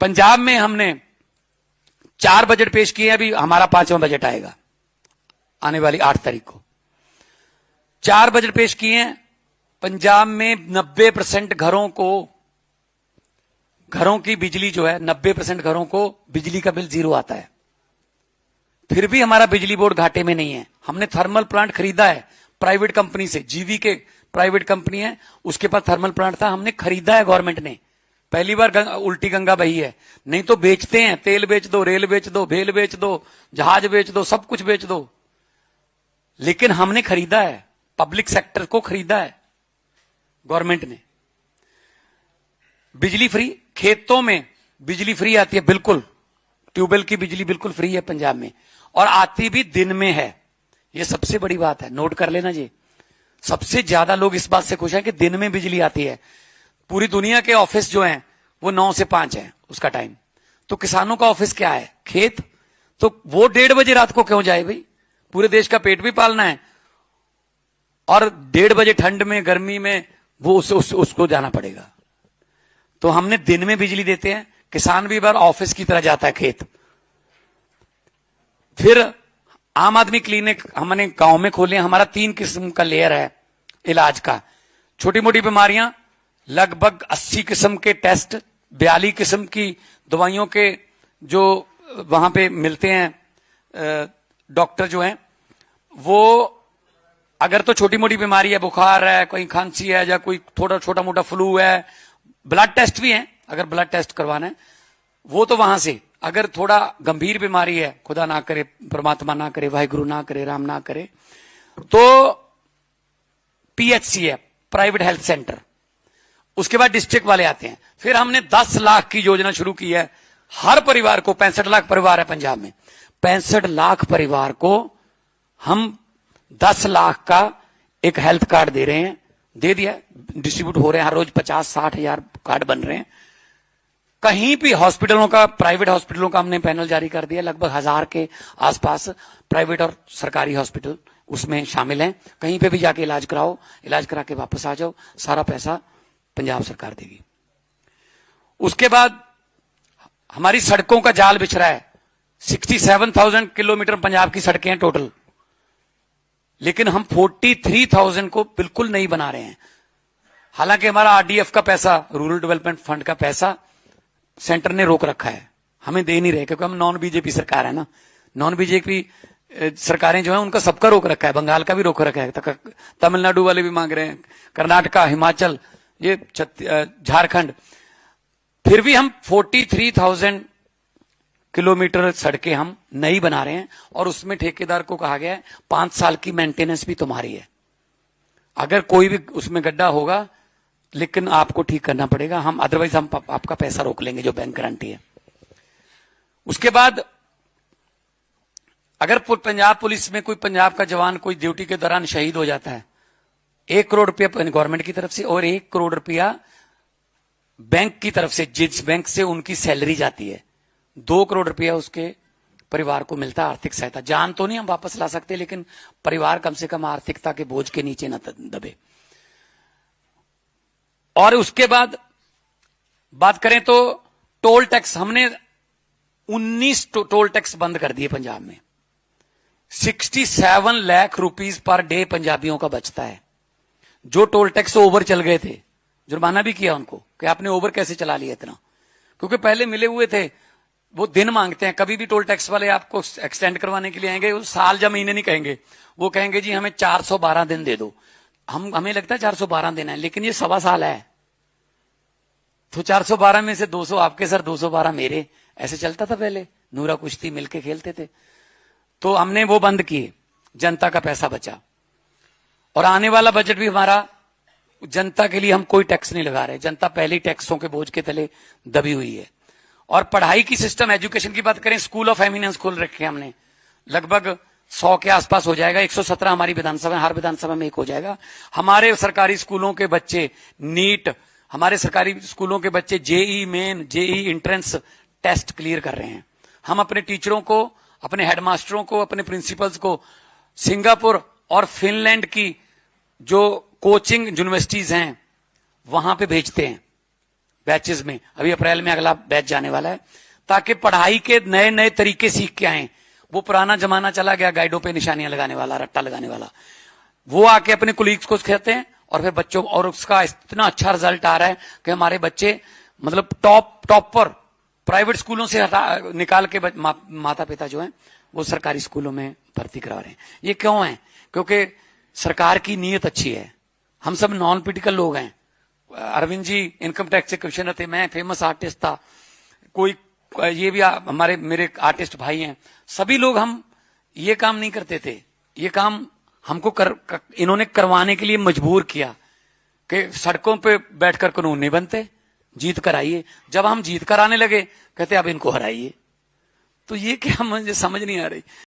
पंजाब में हमने 4 बजट पेश किए, अभी हमारा 5वां बजट आएगा आने वाली 8 तारीख को। 4 बजट पेश किए हैं। पंजाब में 90% घरों की बिजली जो है, 90% घरों को बिजली का बिल 0 आता है। फिर भी हमारा बिजली बोर्ड घाटे में नहीं है। हमने थर्मल प्लांट खरीदा है प्राइवेट कंपनी से, जीवी के प्राइवेट कंपनी है, उसके पास थर्मल प्लांट था, हमने खरीदा है गवर्नमेंट ने। पहली बार उल्टी गंगा बही है। नहीं तो बेचते हैं, तेल बेच दो, रेल बेच दो, भेल बेच दो, जहाज बेच दो, सब कुछ बेच दो, लेकिन हमने खरीदा है, पब्लिक सेक्टर को खरीदा है गवर्नमेंट ने। बिजली फ्री, खेतों में बिजली फ्री आती है, बिल्कुल ट्यूबवेल की बिजली बिल्कुल फ्री है पंजाब में, और आती भी दिन में है। यह सबसे बड़ी बात है, नोट कर लेना जी। सबसे ज्यादा लोग इस बात से खुश हैं कि दिन में बिजली आती है। पूरी दुनिया के ऑफिस जो हैं वो 9 से 5 है उसका टाइम, तो किसानों का ऑफिस क्या है? खेत। तो वो 1:30 बजे रात को क्यों जाए भाई? पूरे देश का पेट भी पालना है, और 1:30 बजे ठंड में, गर्मी में वो उसको जाना पड़ेगा। तो हमने दिन में बिजली देते हैं, किसान भी बार ऑफिस की तरह जाता है खेत। फिर आम आदमी क्लिनिक हमने गांव में खोले। हमारा 3 किस्म का लेयर है इलाज का। छोटी मोटी बीमारियां लगभग 80 किस्म के टेस्ट, 42 किस्म की दवाइयों के जो वहां पे मिलते हैं डॉक्टर जो हैं वो। अगर तो छोटी मोटी बीमारी है, बुखार है, कोई खांसी है, या कोई थोड़ा छोटा मोटा फ्लू है, ब्लड टेस्ट भी है, अगर ब्लड टेस्ट करवाना है वो तो वहां से। अगर थोड़ा गंभीर बीमारी है, खुदा ना करे, परमात्मा ना करे, वाहिगुरु ना करे, राम ना करे, तो पीएचसी है, प्राइवेट हेल्थ सेंटर। उसके बाद डिस्ट्रिक्ट वाले आते हैं। फिर हमने 10 लाख की योजना शुरू की है हर परिवार को। 65 लाख परिवार है पंजाब में, 65 लाख परिवार को हम 10 लाख का एक हेल्थ कार्ड दे रहे हैं। दे दिया, डिस्ट्रीब्यूट हो रहे हैं, हर रोज 50-60 हजार कार्ड बन रहे हैं। कहीं भी हॉस्पिटलों का, प्राइवेट हॉस्पिटलों का हमने पैनल जारी कर दिया। लगभग 1000 के आसपास प्राइवेट और सरकारी हॉस्पिटल उसमें शामिल हैं। कहीं पे भी जाके इलाज कराओ, इलाज करा के वापस आ जाओ, सारा पैसा पंजाब सरकार देगी। उसके बाद हमारी सड़कों का जाल बिछ रहा है। 67,000 किलोमीटर पंजाब की सड़कें हैं टोटल, लेकिन हम 43,000 को बिल्कुल नहीं बना रहे हैं। हालांकि हमारा आरडीएफ का पैसा, रूरल डेवलपमेंट फंड का पैसा सेंटर ने रोक रखा है, हमें दे नहीं रहे, क्योंकि हम नॉन बीजेपी सरकार है ना। नॉन बीजेपी सरकारें जो है उनका सबका रोक रखा है, बंगाल का भी रोक रखा है, तमिलनाडु वाले भी मांग रहे हैं, कर्नाटका, हिमाचल, ये झारखंड। फिर भी हम 43,000 किलोमीटर सड़कें हम नहीं बना रहे हैं, और उसमें ठेकेदार को कहा गया है 5 साल की मेंटेनेंस भी तुम्हारी है। अगर कोई भी उसमें गड्ढा होगा, लेकिन आपको ठीक करना पड़ेगा, हम अदरवाइज हम आपका पैसा रोक लेंगे जो बैंक गारंटी है। उसके बाद अगर पंजाब पुलिस में कोई पंजाब का जवान कोई ड्यूटी के दौरान शहीद हो जाता है, 1 करोड़ रुपया गवर्नमेंट की तरफ से और 1 करोड़ रुपया बैंक की तरफ से, जिस बैंक से उनकी सैलरी जाती है, 2 करोड़ रुपया उसके परिवार को मिलता है आर्थिक सहायता। जान तो नहीं हम वापस ला सकते, लेकिन परिवार कम से कम आर्थिकता के बोझ के नीचे न दबे। और उसके बाद बात करें तो टोल टैक्स, हमने 19 टोल टैक्स बंद कर दिए पंजाब में। 67 लाख रुपीस पर डे पंजाबियों का बचता है। जो टोल टैक्स ओवर चल गए थे, जुर्माना भी किया उनको कि आपने ओवर कैसे चला लिया इतना, क्योंकि पहले मिले हुए थे। वो दिन मांगते हैं, कभी भी टोल टैक्स वाले आपको एक्सटेंड करवाने के लिए आएंगे, वो साल या महीने नहीं कहेंगे, वो कहेंगे जी हमें 412 दिन दे दो। हमें लगता है 412 दिन है, लेकिन ये 1.25 साल है, तो 412 में से 200 आपके सर, 212 मेरे, ऐसे चलता था पहले। नूरा कुश्ती मिलके खेलते थे। तो हमने वो बंद किए, जनता का पैसा बचा। और आने वाला बजट भी हमारा जनता के लिए, हम कोई टैक्स नहीं लगा रहे। जनता पहले ही टैक्सों के बोझ के तले दबी हुई है। और पढ़ाई की सिस्टम, एजुकेशन की बात करें, स्कूल ऑफ एमिनेंस खोल रखे हैं हमने, लगभग 100 के आसपास हो जाएगा। 117 हमारी विधानसभा, हर विधानसभा में एक हो जाएगा। हमारे सरकारी स्कूलों के बच्चे नीट, हमारे सरकारी स्कूलों के बच्चे JEE Main, JEE entrance test clear कर रहे हैं। हम अपने टीचरों को, अपने हेडमास्टरों को, अपने प्रिंसिपल्स को सिंगापुर और फिनलैंड की जो कोचिंग यूनिवर्सिटीज हैं वहां पे भेजते हैं। बैचेस में, अभी अप्रैल में अगला बैच जाने वाला है, ताकि पढ़ाई के नए नए तरीके सीख के आए। वो पुराना जमाना चला गया, गाइडों पे निशानियां लगाने वाला, रट्टा लगाने वाला। वो आके अपने कुलीग्स को कहते हैं और फिर बच्चों, और उसका इतना अच्छा रिजल्ट आ रहा है कि हमारे बच्चे मतलब टॉप पर प्राइवेट स्कूलों से निकाल के माता पिता जो हैं वो सरकारी स्कूलों में भर्ती करा रहे हैं। ये क्यों है? क्योंकि सरकार की नीयत अच्छी है। हम सब नॉन पॉलिटिकल लोग हैं। अरविंद जी इनकम टैक्स से क्वेश्चनर थे, मैं फेमस आर्टिस्ट था, कोई ये भी हमारे मेरे आर्टिस्ट भाई हैं, सभी लोग हम ये काम नहीं करते थे। ये काम हमको इन्होंने करवाने के लिए मजबूर किया कि सड़कों पे बैठकर कानून नहीं बनते, जीत कर आइए। जब हम जीत कर आने लगे कहते अब इनको हराइए। तो ये क्या मुझे समझ नहीं आ रही।